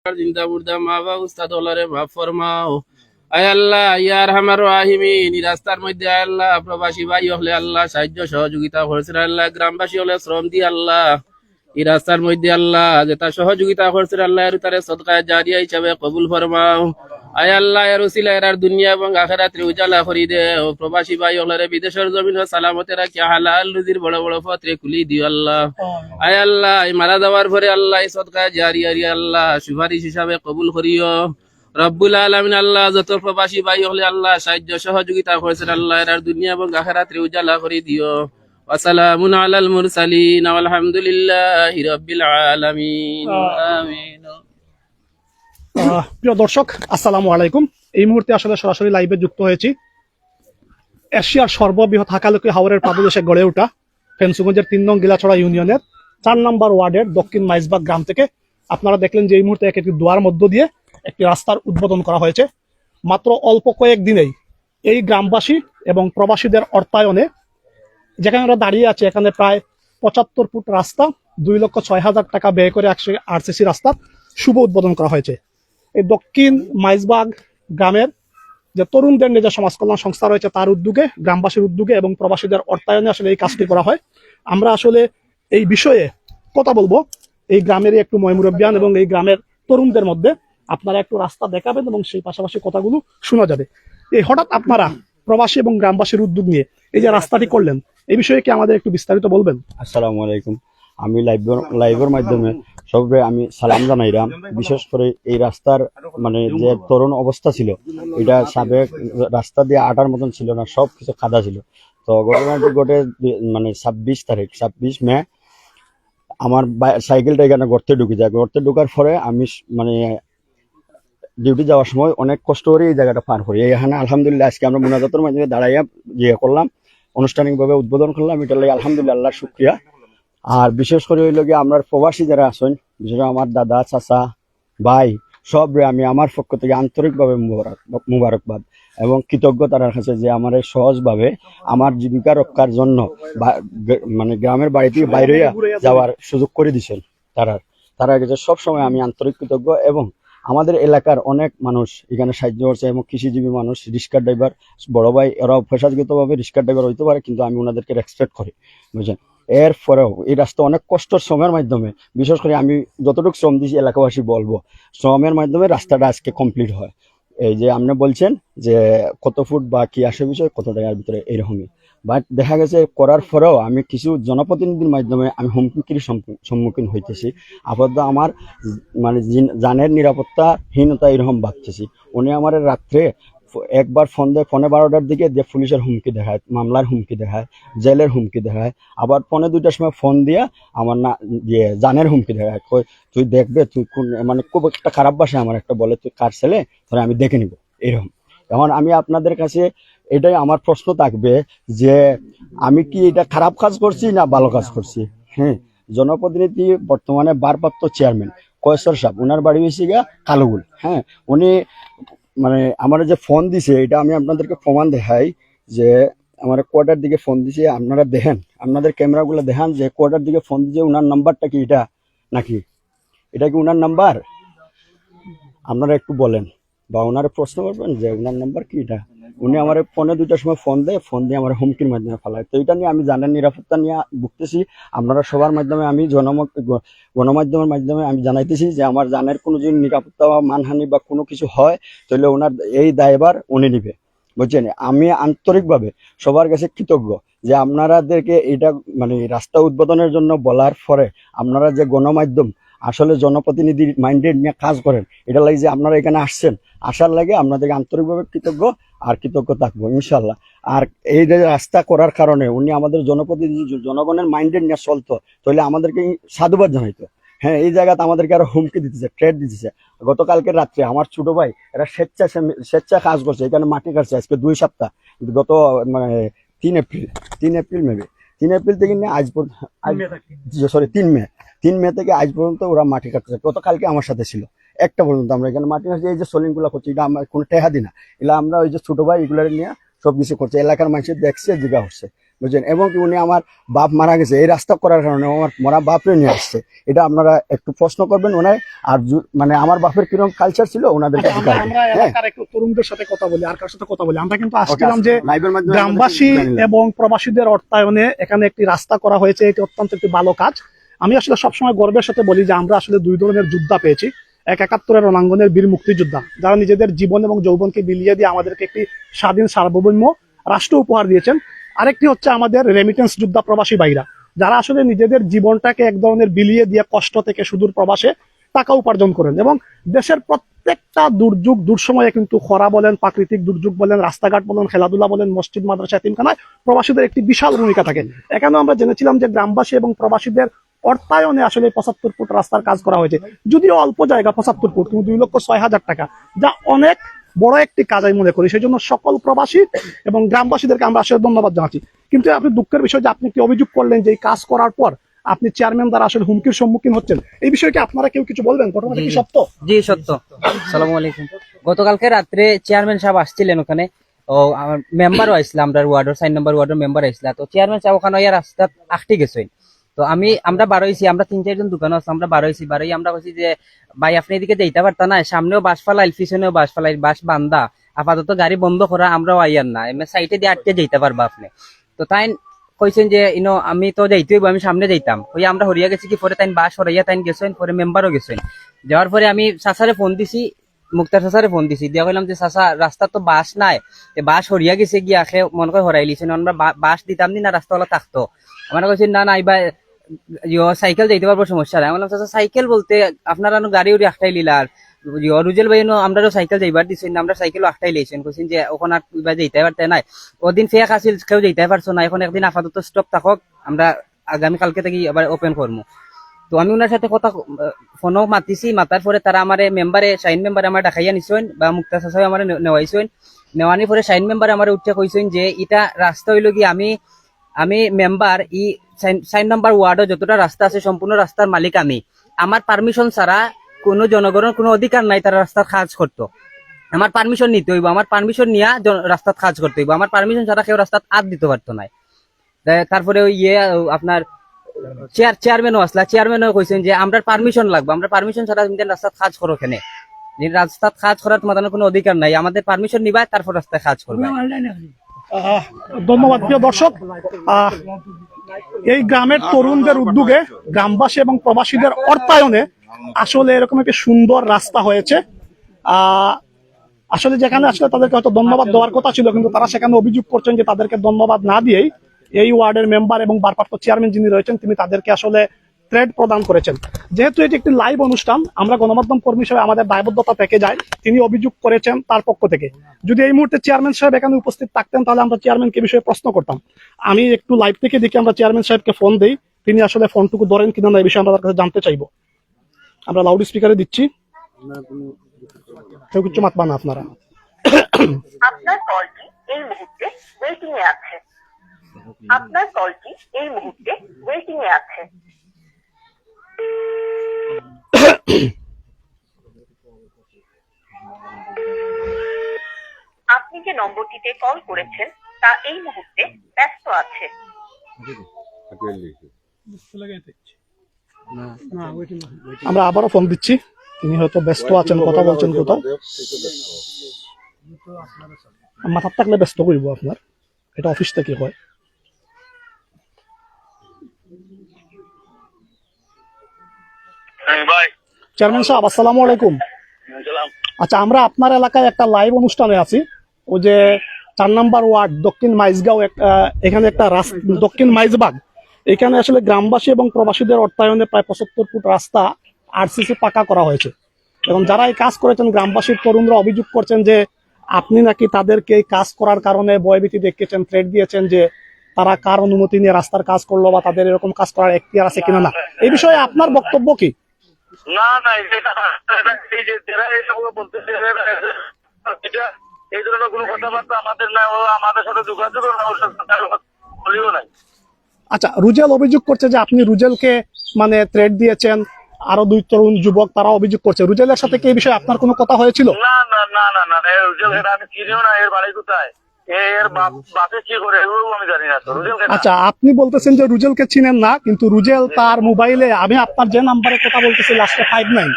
জিন্দা মুর্দা মা বা উস্তাদ ওলারে মাফ ফরমাও। আয় আল্লাহ ইয়া আরহামার রাহিমিন, এই রাস্তার মধ্যে আয় আল্লাহ প্রবাসী ভাই হলে আল্লাহ সাহায্য সহযোগিতা করেছেন আল্লাহ, গ্রামবাসী হলে শ্রম দিয়ে আল্লাহ এই রাস্তার মধ্যে আল্লাহ যেটা সহযোগিতা করছেন আল্লাহ এর তারে সদকায়ে জারিয়া হিসাবে কবুল ফরমাও। আয় আল্লাহ এর উসিলা এর দুনিয়া এবং আখিরাতে উজালা করি দেও। প্রবাসী ভাই হলে বিদেশের জমিন সালামতে রাখি হালাল রুজির বড় বড় পথে খুলি দিও আল্লাহ। আয় আল্লাহ এই মারা যাওয়ার পরে আল্লাহ এই সদকায়ে জারিয়া আল্লাহ সুপারিশ হিসাবে কবুল করিও। রব্বুল আলামিন আল্লাহ যত প্রবাসী ভাই হলে আল্লাহ সাহায্য সহযোগিতা করেছেন আল্লাহ এর দুনিয়া এবং আখিরাতে উজালা করে দিও। ওয়াসালামুন আলাল মুরসালিন আলহামদুলিল্লাহি রাব্বিল আলামিন। আমিন। প্রিয় দর্শক, আসসালামু আলাইকুম। এই মুহূর্তে আসলে সরাসরি লাইভে যুক্ত হয়েছি এশিয়ার সর্ববৃহৎ হাকালুকি হাওরের পাদদেশে গড়ে ওঠা ফেন্সুগঞ্জের ৩ নং গিলাছড়া ইউনিয়নের ৪ নম্বর ওয়ার্ডের দক্ষিণ মাইজবাগ গ্রাম থেকে। আপনারা দেখলেন যে এই মুহূর্তে একটি দোয়ার মধ্য দিয়ে একটি রাস্তার উদ্বোধন করা হয়েছে। মাত্র অল্প কয়েক দিনেই এই গ্রামবাসী এবং প্রবাসীদের অর্থায়নে যেখানে আমরা দাঁড়িয়ে আছি এখানে প্রায় ৭৫ ফুট রাস্তা ২,৬০,০০০ টাকা ব্যয় করে ১০৮ সিসি রাস্তার শুভ উদ্বোধন করা হয়েছে। এই দক্ষিণ মাইজবাগ গ্রামের যে তরুণদের নিজের সমাজ কল্যাণ সংস্থা রয়েছে তার উদ্যোগে, গ্রামবাসীর উদ্যোগে এবং প্রবাসীদের অর্থায়নে আসলে এই কাজটি করা হয়। আমরা আসলে এই বিষয়ে কথা বলবো এই গ্রামেরই একটু ময়মুরব্বিয়ান এবং এই গ্রামের তরুণদের মধ্যে। আপনারা একটু রাস্তা দেখাবেন এবং সেই পাশাপাশি কথাগুলো শোনা যাবে। এই হঠাৎ আপনারা প্রবাসী এবং গ্রামবাসীর উদ্যোগ নিয়ে এই যে রাস্তাটি করলেন, এই বিষয়ে কি আমাদের একটু বিস্তারিত বলবেন? আসসালামু আলাইকুম। আমি লাইভের মাধ্যমে সবে আমি সালাম জানাইলাম। বিশেষ করে এই রাস্তার যে তরুণ অবস্থা ছিল, এটা সাবেক রাস্তা দিয়ে আটার মতন ছিল না, সব কিছু খাদা ছিল। তো ঘটনাটি ঘটে ২৬ মে আমার সাইকেলটা এখানে গর্তে ঢুকে যায়। গর্তে ঢুকার পরে আমি ডিউটি যাওয়ার সময় অনেক কষ্ট করে এই জায়গাটা পার করি। এখানে আলহামদুলিল্লাহ আজকে আমরা মোনাজাতের মাধ্যমে দাঁড়াইয়া করলাম, আনুষ্ঠানিকভাবে উদ্বোধন করলাম। এটা লাগে আলহামদুলিল্লাহ আল্লাহর শুকরিয়া। আর বিশেষ করে হইল গিয়ে আমরা প্রবাসী যারা আছেন, বিশেষ করে আমার দাদা চাচা ভাই সব আমি আমার পক্ষ থেকে আন্তরিকভাবে মুবারকবাদ এবং কৃতজ্ঞতার কাছে যে আমার সহজভাবে আমার জীবিকা রক্ষার জন্য গ্রামের বাড়ি থেকে বাইরে যাওয়ার সুযোগ করে দিচ্ছেন। তারা কাছে সবসময় আমি আন্তরিক কৃতজ্ঞ। এবং আমাদের এলাকার অনেক মানুষ এখানে সাহায্য করছে এবং কৃষিজীবী মানুষ, রিক্সা ড্রাইভার, বড় ভাই, এরাও পেশাগতভাবে রিক্সা ড্রাইভার হইতে পারে, কিন্তু আমি ওনাদেরকে রেসপেক্ট করি, বুঝছেন। এরপরেও এই রাস্তা অনেক কষ্ট শ্রমের মাধ্যমে, বিশেষ করে আমি যতটুকু শ্রম দিয়েছি এলাকাবাসী বলবো, শ্রমের মাধ্যমে রাস্তাটা আজকে কমপ্লিট হয়। এই যে আপনি বলছেন যে কত ফুট বা কি আসে বিষয়, কত টাকার ভিতরে, এরকমই। বাট দেখা গেছে করার পরেও আমি কিছু জনপ্রতিনিধির মাধ্যমে আমি হুমকির সম্মুখীন হইতেছি। আপাতত আমার জানের নিরাপত্তাহীনতা এরকম ভাবতেছি। উনি আমার রাত্রে একবার ফোন দেয় 12:30টার দিকে, যে পুলিশের হুমকি দেখায়, মামলার হুমকি দেখায়, জেলের হুমকি দেখায়। আবার 2:45টার সময় ফোন দিয়া আমার জানের হুমকি দেখায়, তুই দেখবে, তুই কোন খুব একটা খারাপ ভাষায় আমার একটা বলে, তুই কার ছেলে, তাহলে আমি দেখে নিব, এরকম। এখন আমি আপনাদের কাছে এটাই আমার প্রশ্ন থাকবে যে আমি কি এটা খারাপ কাজ করছি না ভালো কাজ করছি? হ্যাঁ, জনপ্রতিনিধি বর্তমানে ভারপ্রাপ্ত চেয়ারম্যান কয়েশ্বর সাহেব, ওনার বাড়ি হয়েছে গিয়া কালুগুল। হ্যাঁ, উনি আমার যে ফোন দিছে, এটা আমি আপনাদেরকে প্রমাণ দেখাই যে আমার কোয়ার্টার দিকে ফোন দিছে। আপনারা দেখেন, আপনাদের ক্যামেরাগুলো দেখান যে কোয়ার্টার দিকে ফোন দিছে। ওনার নাম্বারটা কি এটা নাকি? এটা কি ওনার নাম্বার? আপনারা একটু বলেন বা ওনারা প্রশ্ন করবেন যে ওনার নাম্বার কি এটা। উনি আমার 2:45টার সময় ফোন দেয়, ফোন দিয়ে আমার হুমকির মাধ্যমে ফেলায়। তো এটা নিয়ে আমি জানের নিরাপত্তা নিয়ে ভুগতেছি। আপনারা সবার মাধ্যমে আমি গণমাধ্যমের মাধ্যমে আমি জানাইতেছি যে আমার জানের কোনো যদি নিরাপত্তা বা মানহানি বা কোনো কিছু হয়, তাহলে ওনার এই দায়ভার উনি নিবে, বুঝছেন। আমি আন্তরিকভাবে সবার কাছে কৃতজ্ঞ যে আপনারাদেরকে এটা রাস্তা উদ্বোধনের জন্য বলার পরে আপনারা যে গণমাধ্যম আসলে জনপ্রতিনিধির মাইন্ডেড নিয়ে কাজ করেন, এটা লাগে যে আপনারা এখানে আসছেন, আসার লাগে আপনাদেরকে আন্তরিকভাবে কৃতজ্ঞ আর কৃতজ্ঞ থাকবো ইনশাল্লাহ। আর এই যে রাস্তা করার কারণে উনি আমাদের জনপ্রতিনিধি জনগণের মাইন্ডেড নিয়ে চলতো, তাহলে আমাদেরকে সাধুবাদ জানাইতো। হ্যাঁ, এই জায়গাতে আমাদেরকে আরো হুমকি দিতেছে, থ্রেট দিতেছে। গতকালকে রাত্রে আমার ছোট ভাই এরা স্বেচ্ছা কাজ করছে, এখানে মাটি কাটছে আজকে 2 সপ্তাহ, গত 3 এপ্রিল মেবি 3 এপ্রিল থেকে নিয়ে আজ পর্যন্ত, 3 মে থেকে আজ পর্যন্ত ওরা মাটি কাটছে। গতকালকে আমার সাথে ছিল একটা পর্যন্ত। আমরা এখানে মাটি কাটছি, এই যে সলিংগুলো করছি, এটা আমার কোনো টেহা দিই না, এগুলো আমরা ওই যে ছোট ভাই এগুলো নিয়ে সব কিছু করছে। এলাকার মানুষের দেখছে, জিজ্ঞা হচ্ছে। বুঝছেন, এবং কি উনি আমার বাপ মারা গেছে এই রাস্তা করার কারণে আমার মরা বাপরে নিয়ে আসছে। এটা আপনারা একটু প্রশ্ন করবেন ওনার। আর মানে আমার বাপের কিরকম কালচার ছিল ওনাদেরকে আচ্ছা, আমরা এলাকার একটু তরুণদের সাথে কথা বলি, আর কার সাথে কথা বলি। আমরা কিন্তু আসছিলাম যে গ্রামবাসী এবং প্রবাসীদের অর্থায়নে এখানে একটি রাস্তা করা হয়েছে, এটি অত্যন্ত একটি ভালো কাজ। আমি আসলে সবসময় গর্বের সাথে বলি যে আমরা আসলে দুই ধরনের যোদ্ধা পেয়েছি। এক 71-এর রণাঙ্গনের বীর মুক্তিযোদ্ধা, যারা নিজেদের জীবন এবং যৌবনকে বিলিয়ে দিয়ে আমাদেরকে একটি স্বাধীন সার্বভৌম রাষ্ট্র উপহার দিয়েছেন। আরেকটি হচ্ছে আমাদের রেমিটেন্স যোদ্ধা প্রবাসী ভাইরা, যারা আসলে নিজেদের জীবনটাকে এক ধরনের বিলিয়ে দিয়ে কষ্ট থেকে সুদূর প্রবাসে টাকা উপার্জন করেন। এবং দেশের প্রত্যেকটা দুর্যোগ দুঃসময়ে কিন্তু খরা বলেন, প্রাকৃতিক দুর্যোগ বলেন, রাস্তাঘাট বলেন, খেলাধুলা বলেন, মসজিদ মাদ্রাসা এতিমখানায় প্রবাসীদের একটি বিশাল ভূমিকা থাকে। এখানে আমরা জেনেছিলাম যে গ্রামবাসী এবং প্রবাসীদের অর্থায়নে আসলে 75 ফুট রাস্তার কাজ করা হয়েছে। যদিও অল্প জায়গা 75 ফুট, কিন্তু 2,06,000 টাকা, যা অনেক বড় একটি কাজ আমি মনে করি। সেই জন্য সকল প্রবাসী এবং গ্রামবাসীদেরকে আমরা আসলে ধন্যবাদ জানাচ্ছি। কিন্তু আপনি দুঃখের বিষয় যে আপনি একটি অভিযোগ করলেন যে এই কাজ করার পর আপনি চেয়ারম্যান দ্বারা আসলে হুমকির সম্মুখীন হচ্ছেন। এই বিষয়ে কি আপনারা কেউ কিছু বলবেন? ঘটনাটা কি সত্য? জি সত্য। আসসালামু আলাইকুম। গতকালকে রাত্রে চেয়ারম্যান সাহেব আসছিলেন ওখানে, ও আমার মেম্বারও আসছিল, আমরা ওয়ার্ডের 4 নম্বর ওয়ার্ডের মেম্বার আসছিল। তো চেয়ারম্যান সাহেব ওখানে রাস্তা আটকে গেছেন। তো আমরা বারোইছি, আমরা 3-4 জন দোকানে আছে, আমরা বারোইছি। আমরা কইছি যে ভাই আপনি এদিকে যাইতে পারতা না, সামনেও বাস ফালাইল, পিছনেও বাস ফালাইল, বাস বান্ধা, আপাতত গাড়ি বন্ধ করা, আমরাও আইয়ার না, এমনি সাইডে দিয়ে আটকে যাইতে পারবা আপনি। তো তাই কইছেন যে আমি তো যাইতে হইব, আমি সামনে যাইতাম। ওই আমরা হরিয়া গেছি কি, পরে তাই বাস হরাইয়া তাই গেছেন, পরে মেম্বারও গেছেন। যাওয়ার পরে আমি চাচারে ফোন দিছি, মুক্তার চাচারে ফোন দিছি, দিয়া কইলাম যে চাচা রাস্তা তো বাস নাই, বাস হরিয়া গেছে গিয়া আখে মনে করে হরাই লিছেন, আমরা বাস দিতাম নি না, রাস্তা ওলা থাকতো। আমরা কইছেন না না এবার সাইকেল যাইতে পারবো, সমস্যা নাই। আমি বললাম চাচা সাইকেল বলতে আপনারা গাড়ি উড়ি আখটাই লিলা, আর রুজেল ভাই আমরা সাইকেল যাইবার দিচ্ছেন, আমরা সাইকেল আখটাই লিয়েছেন, কইছেন যে ওখানে আর যাইতে পারতে নাই, ওদিন ফেক আসিল, কেউ যাইতে পারছো না, এখন একদিন আপাতত স্টপ থাকক, আমরা আগামী কালকে থেকে আবার ওপেন করবো। তো আমি ওনার সাথে কথা ফোনও মাতিছি, মাতার পরে তারা আমার মেম্বারে শাইন মেম্বারে আমার দেখাইয়া নিছেন, বা মুক্তা চাচাও আমার নেওয়াইছেন। নেওয়ানি পরে শাইন মেম্বার আমার উঠে কইছেন যে এটা রাস্তা হইল কি, আমি মেম্বার 4 নম্বর ওয়ার্ডে যতটা রাস্তা আছে সম্পূর্ণ রাস্তার মালিক আমি। আমার পারমিশন ছাড়া কোনো জনগণের কোনো অধিকার নাই তারা রাস্তার কাজ করতো। আমার পারমিশন নিতে হইব, আমার পারমিশন নিয়ে রাস্তার কাজ করতে হইব, আমার পারমিশন ছাড়া কেউ রাস্তার হাত দিতে পারতো না। তারপরে ওই আপনার চেয়ারম্যানও আসলা, চেয়ারম্যানও কইছেন যে আমরা পারমিশন লাগবে, আমরা পারমিশন ছাড়া রাস্তার কাজ করো, ওখানে রাস্তার কাজ করার তোমাদের কোনো অধিকার নাই, আমাদের পারমিশন নিবা তারপর রাস্তায় কাজ করবে। ধন্যবাদ প্রিয় দর্শক। এই গ্রামের তরুণদের উদ্যোগে গ্রামবাসী এবং প্রবাসীদের অর্থায়নে আসলে এরকম একটি সুন্দর রাস্তা হয়েছে। আসলে যেখানে আসলে তাদেরকে হয়তো ধন্যবাদ দেওয়ার কথা ছিল, কিন্তু তারা সেখানে অভিযোগ করছেন যে তাদেরকে ধন্যবাদ না দিয়েই এই ওয়ার্ডের মেম্বার এবং ভারপ্রাপ্ত চেয়ারম্যান যিনি রয়েছেন তিনি তাদেরকে আসলে থ্রেড প্রদান করেছেন। যেহেতু এটি একটি লাইভ অনুষ্ঠান, আমরা গণমাধ্যম কর্মী হিসেবে আমাদের দায়বদ্ধতা থেকে যায়। তিনি অভিযোগ করেছেন তার পক্ষ থেকে। যদি এই মুহূর্তে চেয়ারম্যান সাহেব এখানে উপস্থিত থাকতেন তাহলে আমরা চেয়ারম্যানকে বিষয়ে প্রশ্ন করতাম। আমি একটু লাইভ থেকে দেখি, আমরা চেয়ারম্যান সাহেবকে ফোন দেই, তিনি আসলে ফোনটুকু ধরেন কিনা না এই বিষয়ে আমরা তার কাছে জানতে চাইবো। আমরা লাউড স্পিকারে দিচ্ছি, কেউ কিছু মাতবা না আপনারা। আপনার কলটি এই মুহূর্তে ওয়েটিং এ আছে। আপনার কলটি এই মুহূর্তে ওয়েটিং এ আছে। আপনি যে নম্বরটিতে কল করেছেন তা এই মুহূর্তে ব্যস্ত আছে। আমরা আবারও ফোন দিচ্ছি, তিনি হয়তো ব্যস্ত আছেন, কথা বলছেন কোথাও। মাথার থাকলে ব্যস্ত করবো আপনার, এটা অফিস থেকে হয়। চেয়ারম্যান সাহেব আসসালামু আলাইকুম। আচ্ছা, আমরা আপনার এলাকায় একটা লাইভ অনুষ্ঠানে আছি। ওই যে 4 নম্বর ওয়ার্ড দক্ষিণ মাইজগাঁও, এখানে একটা দক্ষিণ মাইজবাগ, এখানে আসলে গ্রামবাসী এবং প্রবাসীদের অর্থায়নে প্রায় 75 ফুট রাস্তা আরসিসি পাকা করা হয়েছে। এবং যারা এই কাজ করেছেন গ্রামবাসীর তরুণরা অভিযোগ করছেন যে আপনি নাকি তাদেরকে এই কাজ করার কারণে ভয়ভীতি দেখিয়েছেন, থ্রেট দিয়েছেন যে তারা কার অনুমতি নিয়ে রাস্তার কাজ করলো বা তাদের এরকম কাজ করার এখতিয়ার আছে কিনা। না, এই বিষয়ে আপনার বক্তব্য কি? না না, এই যে যারা এইসব বলতেছে এই ধরনের কোনো কথাবার্তা আমাদের না, ও আমাদের সাথে যোগাযোগ বলিও নাই। আচ্ছা, রুজেল অভিযোগ করছে যে আপনি রুজেলকে মানে থ্রেট দিয়েছেন, আরো 2 তরুণ যুবক তারা অভিযোগ করছে। রুজেলের সাথে কি এই বিষয়ে আপনার কোনো কথা হয়েছিল? না না না না না, রুজেল আমি চিনিও না, এর বাড়ি কোথায় এর বাপে কি করে এগুলো আমি জানি না তো রুজেল কে না। আচ্ছা, আপনি বলতেছেন যে রুজেলকে চিনেন না, কিন্তু রুজেল তার মোবাইলে, আমি আপনার যে নাম্বারে কথা বলতেছি লাস্টে 59,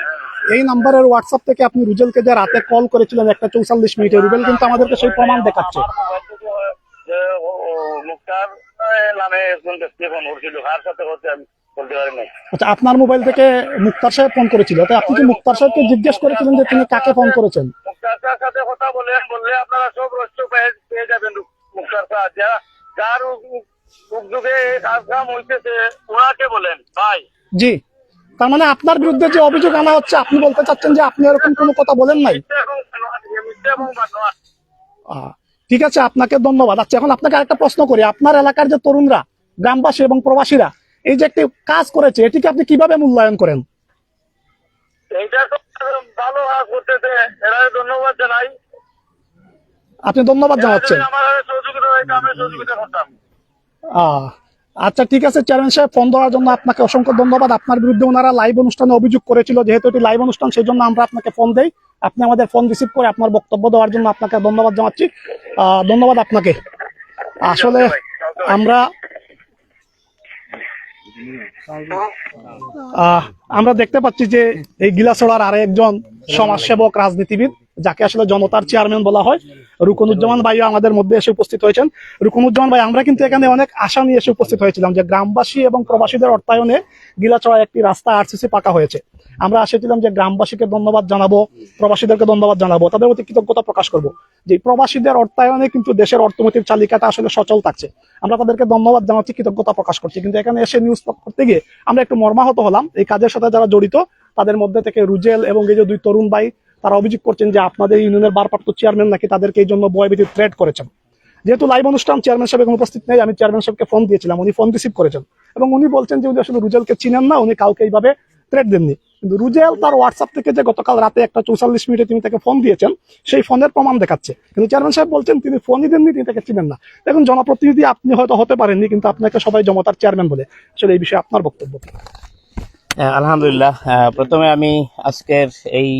এই নাম্বারের হোয়াটসঅ্যাপ থেকে আপনি রুজেলকে যে রাতে কল করেছিলেন 1:44 রুবেল কিন্তু আমাদেরকে সেই প্রমাণ দেখাচ্ছে। আমার মোবাইল থেকে যে মুক্তার নামে একজন ব্যক্তি ফোন করছিল, কার সাথে হচ্ছে আমি বলতে পারি না। আচ্ছা, আপনার মোবাইল থেকে মুক্তার সাহেব ফোন করেছিল, তাই আপনি কি মুক্তার সাহেবকে জিজ্ঞেস করেছিলেন যে তিনি কাকে ফোন করেছেন? মুক্তার স্যার সাথে কথা বললে আপনারা সব রহস্য পেয়ে যাবেন। মুক্তার স্যার যার উদ্যোগে এই কাজ হইতেছে ওনাকে বলেন ভাই। জি, তার মানে আপনার বিরুদ্ধে যে অভিযোগ আনা হচ্ছে, আপনি বলতে চাচ্ছেন যে আপনি এরকম কোনো কথা বলেন নাই? ঠিক আছে, আপনাকে ধন্যবাদ। আচ্ছা, এখন আপনাকে আরেকটা প্রশ্ন করি, আপনার এলাকার যে তরুণরা, গ্রামবাসী এবং প্রবাসীরা এই যে একটি কাজ করেছে, এটিকে আপনি কিভাবে মূল্যায়ন করেন? এইটা তো ভালো কাজ করতেছে, এরা ধন্যবাদ জানাই। আপনি ধন্যবাদ জানাচ্ছেন? আমার সহযোগিতা হইতে আমি সহযোগিতা করতাম। আচ্ছা, ঠিক আছে চেয়ারম্যান সাহেব, ফোন দেওয়ার জন্য আপনাকে অসংখ্য ধন্যবাদ। আপনার বিরুদ্ধে ওনারা লাইভ অনুষ্ঠানে অভিযোগ করেছিল, যেহেতু এটি লাইভ অনুষ্ঠান সেই জন্য আমরা আপনাকে ফোন দেই। আপনি আমাদের ফোন রিসিভ করে আপনার বক্তব্য দেওয়ার জন্য আপনাকে ধন্যবাদ জানাচ্ছি। ধন্যবাদ আপনাকে। আসলে আমরা দেখতে পাচ্ছি যে এই গিলাছড়ার আরেকজন সমাজসেবক, রাজনীতিবিদ, যাকে আসলে জনতার চেয়ারম্যান বলা হয়, রুকনুজ্জামান ভাইও আমাদের মধ্যে এসে উপস্থিত হয়েছেন। রুকনুজ্জামান ভাই, আমরা কিন্তু এখানে অনেক আশা নিয়ে এসে উপস্থিত হয়েছিলাম যে গ্রামবাসী এবং প্রবাসীদের অর্থায়নে গিলাছড়ায় একটি রাস্তা আরসিসি পাকা হয়েছে। আমরা এসেছিলাম যে গ্রামবাসীকে ধন্যবাদ জানাবো, প্রবাসীদেরকে ধন্যবাদ জানাবো, তাদের প্রতি কৃতজ্ঞতা প্রকাশ করব যে প্রবাসীদের অর্থায়নে কিন্তু দেশের অর্থনৈতিক চালিকাটা আসলে সচল থাকছে। আমরা তাদেরকে ধন্যবাদ জানাচ্ছি, কৃতজ্ঞতা প্রকাশ করছি। কিন্তু এখানে এসে নিউজ করতে গিয়ে আমরা একটু মর্মাহত হলাম। এই কাজের সাথে যারা জড়িত তাদের মধ্যে থেকে রুজেল এবং এই যে দুই তরুণ ভাই, তারা অভিযোগ করছেন যে আপনাদের ইউনিয়নের ভারপ্রাপ্ত চেয়ারম্যান নাকি তাদেরকে এই জন্য ভয়ভীতি থ্রেট করেছেন। যেহেতু লাইভ অনুষ্ঠান, চেয়ারম্যান সাহেব এখন উপস্থিত নেই, আমি চেয়ারম্যান সাহেবকে ফোন দিয়েছিলাম, উনি ফোন রিসিভ করেছেন এবং উনি বলছেন যে উনি আসলে রুজেলকে চিনেন না, উনি কাউকে এইভাবে থ্রেট দেননি। কিন্তু রুজেল তার হোয়াটসঅ্যাপ থেকে যে গতকাল রাতে 1:44 তিনি তাকে ফোন দিয়েছেন, সেই ফোনের প্রমাণ দেখাচ্ছে। কিন্তু চেয়ারম্যান সাহেব বলছেন তিনি ফোনই দেননি, তিনি তাকে চিনেন না। দেখুন, জনপ্রতিনিধি আপনি হয়তো হতে পারেননি, কিন্তু আপনাকে সবাই জনতার চেয়ারম্যান বলে। আসলে এই বিষয়ে আপনার বক্তব্য? আলহামদুলিল্লাহ, প্রথমে আমি আজকের এই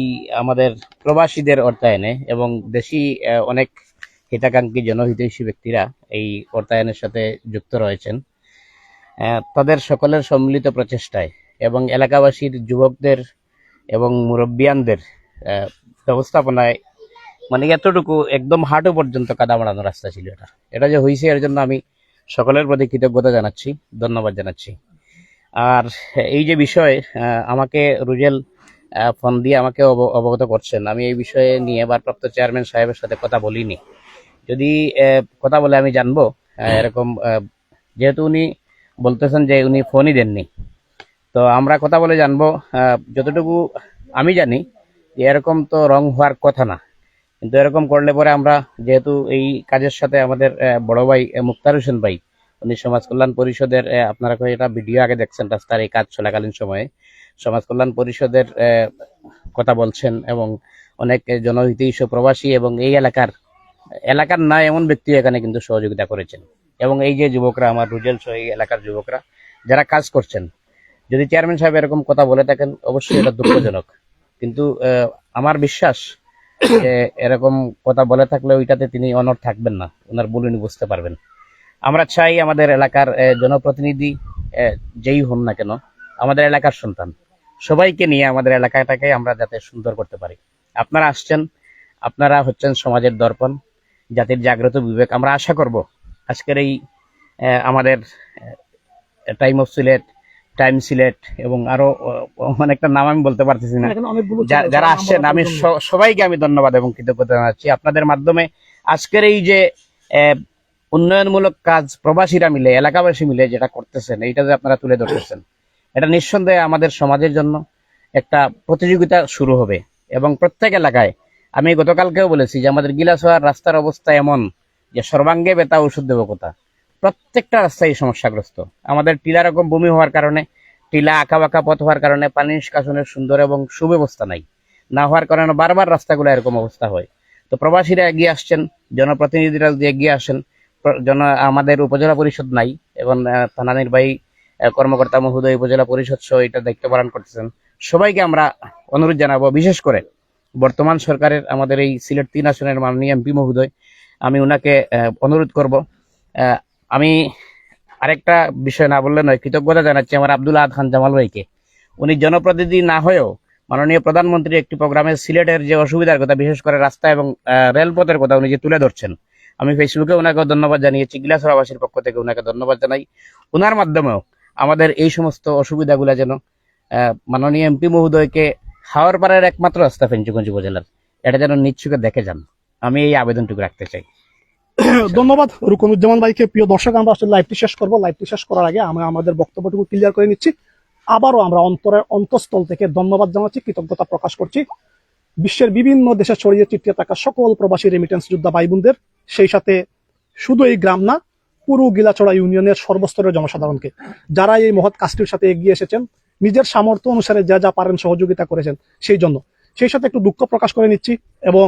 আমাদের প্রবাসীদের অর্থায়নে এবং দেশি অনেক হিতাকাঙ্ক্ষী জনহিতৈষী ব্যক্তিরা এই অর্থায়নের সাথে যুক্ত রয়েছেন, তাদের সকলের সম্মিলিত প্রচেষ্টায় এবং এলাকাবাসীর যুবকদের এবং মুরব্বিয়ানদের ব্যবস্থাপনায়, মানে এতটুকু একদম হাঁটু পর্যন্ত কাদা মাড়ানো রাস্তা ছিল। এটা যে হয়েছে এর জন্য আমি সকলের প্রতি কৃতজ্ঞতা জানাচ্ছি, ধন্যবাদ জানাচ্ছি। আর এই যে বিষয় আমাকে রুজেল ফোন দিয়ে আমাকে অবগত করছেন, আমি এই বিষয়ে নিয়ে ভারপ্রাপ্ত চেয়ারম্যান সাহেবের সাথে কথা বলিনি। যদি কথা বলে আমি জানবো এরকম, যেহেতু উনি বলতেছেন যে উনি ফোনই দেননি, তো আমরা কথা বলে জানবো। যতটুকু আমি জানি যে এরকম তো রং হওয়ার কথা না, কিন্তু এরকম করলে পরে আমরা, যেহেতু এই কাজের সাথে আমাদের বড় ভাই মুক্তার হোসেন ভাই, উনি সমাজ কল্যাণ পরিষদের, আপনারা এটা ভিডিও আগে দেখছেন রাস্তার এই কাজ চলাকালীন সময়ে সমাজ কল্যাণ পরিষদের কথা বলছেন এবং অনেক জনহিতৈষী প্রবাসী এবং এই এলাকার না এমন ব্যক্তি এখানে কিন্তু সহযোগিতা করেছেন। এবং এই যে যুবকরা, আমার রুজেল সহ এই এলাকার যুবকরা যারা কাজ করছেন, যদি চেয়ারম্যান সাহেব এরকম কথা বলে থাকেন অবশ্যই এটা দুঃখজনক। কিন্তু আমার বিশ্বাস যে এরকম কথা বলে থাকলে ওইটাতে তিনি অনড় থাকবেন না, ওনার ভুল উনি বুঝতে পারবেন। আমরা চাই আমাদের এলাকার জনপ্রতিনিধি যেই হন না কেন, আমাদের এলাকার সন্তান, সবাইকে নিয়ে আমাদের এলাকাটাকে আমরা যাতে সুন্দর করতে পারি। আপনারা আসছেন, আপনারা হচ্ছেন সমাজের দর্পণ, জাতির জাগ্রত বিবেক। আমরা আশা করব আজকের এই আমাদের time of Sylhet, time Sylhet এবং আরো অনেকটা নাম আমি বলতে পারতেছি না, যারা আসছেন, আমি সবাইকে আমি ধন্যবাদ এবং কৃতজ্ঞতা জানাচ্ছি। আপনাদের মাধ্যমে আজকের এই যে উন্নয়নমূলক কাজ প্রবাসীরা মিলে, এলাকাবাসী মিলে যেটা করতেছেন, এইটা যে আপনারা তুলে ধরতেছেন, এটা নিঃসন্দেহে আমাদের সমাজের জন্য একটা প্রতিযোগিতা শুরু হবে। এবং প্রত্যেক এলাকায়, আমি গতকালকেও বলেছি যে আমাদের গিলাছড়ার রাস্তার অবস্থা এমন যে সর্বাঙ্গে ব্যথা ঔষধ দেব কোথা। প্রত্যেকটা রাস্তায় সমস্যাগ্রস্ত। আমাদের টিলা রকম ভূমি হওয়ার কারণে, টিলা আঁকা বাঁকা পথ হওয়ার কারণে পানি নিষ্কাশনের সুন্দর এবং সুব্যবস্থা নাই, না হওয়ার কারণে বারবার রাস্তাগুলো এরকম অবস্থা হয়। তো প্রবাসীরা এগিয়ে আসছেন, জনপ্রতিনিধিরা যদি এগিয়ে আসেন, আমাদের উপজেলা পরিষদ নাই এবং থানা নির্বাহী কর্মকর্তা মহোদয়, উপজেলা পরিষদ সহ এটা দায়িত্ব পালন করতেছেন, সবাইকে আমরা অনুরোধ জানাবো, বিশেষ করে বর্তমান সরকারের আমাদের এই সিলেট 3 আসনের মাননীয় এমপি মহোদয় আমি ওনাকে অনুরোধ করব। আমি আরেকটা বিষয় না বললে নয়, কৃতজ্ঞতা জানাচ্ছি আমার আব্দুল আহাদ খান জামাল ভাইকে। উনি জনপ্রতিনিধি না হয়েও মাননীয় প্রধানমন্ত্রী একটি প্রোগ্রামে সিলেটের যে অসুবিধার কথা, বিশেষ করে রাস্তা এবং রেলপথের কথা উনি যে তুলে ধরছেন, আমি ফেসবুকে ওনাকে ধন্যবাদ জানিয়েছি, গিলাছড়াবাসীর পক্ষ থেকে ওনাকে ধন্যবাদ জানাই। ওনার মাধ্যমেও আমাদের এই সমস্ত অসুবিধাগুলো যেন মাননীয় এমপি মহোদয়কে হাওয়ার পাড়ার একমাত্র রাস্তা ফেঞ্চুগঞ্জ উপজেলার, এটা যেন নিশ্চুকে দেখে যান, আমি এই আবেদনটুকু রাখতে চাই। ধন্যবাদ রুকনুজ্জামান ভাইকে। প্রিয় দর্শক, আমরা আসলে লাইভটি শেষ করবো। লাইভটি শেষ করার আগে আমরা আমাদের বক্তব্যটুকু ক্লিয়ার করে নিচ্ছি। আবারও আমরা অন্তঃস্থল থেকে ধন্যবাদ জানাচ্ছি, কৃতজ্ঞতা প্রকাশ করছি বিশ্বের বিভিন্ন দেশে ছড়িয়ে ছিটিয়ে থাকা সকল প্রবাসী রেমিটেন্স যোদ্ধা ভাই বোনদের, সেই সাথে শুধু এই গ্রাম না, পুরো গিলাছড়া ইউনিয়নের সর্বস্তরের জনসাধারণকে, যারা এই মহৎ কাজটির সাথে এগিয়ে এসেছেন, নিজের সামর্থ্য অনুসারে যা যা পারেন সহযোগিতা করেছেন, সেই জন্য সেই সাথে একটু দুঃখ প্রকাশ করে নিচ্ছি। এবং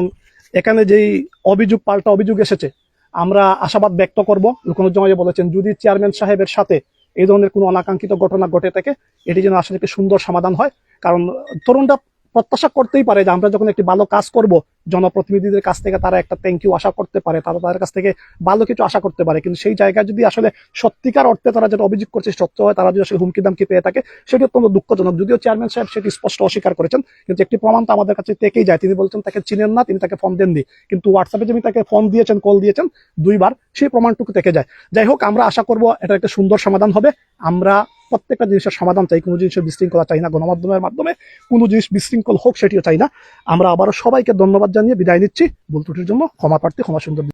এখানে যেই অভিযোগ পাল্টা অভিযোগ এসেছে, আমরা আশাবাদ ব্যক্ত করব। রুকনুজ্জামান ভাই বলেছেন যদি চেয়ারম্যান সাহেবের সাথে এই ধরনের কোনো অনাকাঙ্ক্ষিত ঘটনা ঘটে থাকে, এটি যেন আসলে একটি সুন্দর সমাধান হয়। কারণ তরুণরা প্রত্যাশা করতেই পারে যে আমরা যখন একটি ভালো কাজ করব, জনপ্রতিনিধিদের কাছ থেকে তারা একটা থ্যাংক ইউ আশা করতে পারে, তারা তাদের কাছ থেকে ভালো কিছু আশা করতে পারে। কিন্তু সেই জায়গায় যদি আসলে সত্যিকার অর্থে তারা যেটা অভিযোগ করছে সত্য হয়, তারা যদি আসলে হুমকি দামকি পেয়ে থাকে, সেটি অত্যন্ত দুঃখজনক। যদিও চেয়ারম্যান সাহেব সেটি স্পষ্ট অস্বীকার করেছেন, কিন্তু একটি প্রমাণ তো আমাদের কাছে থেকেই যায়। তিনি বলছেন তাকে চিনেন না, তিনি তাকে ফোন দেননি, কিন্তু হোয়াটসঅ্যাপে যিনি তাকে ফোন দিয়েছেন, কল দিয়েছেন 2 বার, সেই প্রমাণটুকু থেকে যায়। যাই হোক, আমরা আশা করব এটা একটা সুন্দর সমাধান হবে। আমরা প্রত্যেকটা জিনিসের সমাধান চাই, কোনো জিনিসের বিশৃঙ্খলা চাই না, গণমাধ্যমের মাধ্যমে কোনো জিনিস বিশৃঙ্খল হোক সেটিও চাই না। আমরা আবারও সবাইকে ধন্যবাদ জানিয়ে বিদায় নিচ্ছি। ভুল ত্রুটির জন্য ক্ষমা প্রার্থী, ক্ষমা সুন্দর।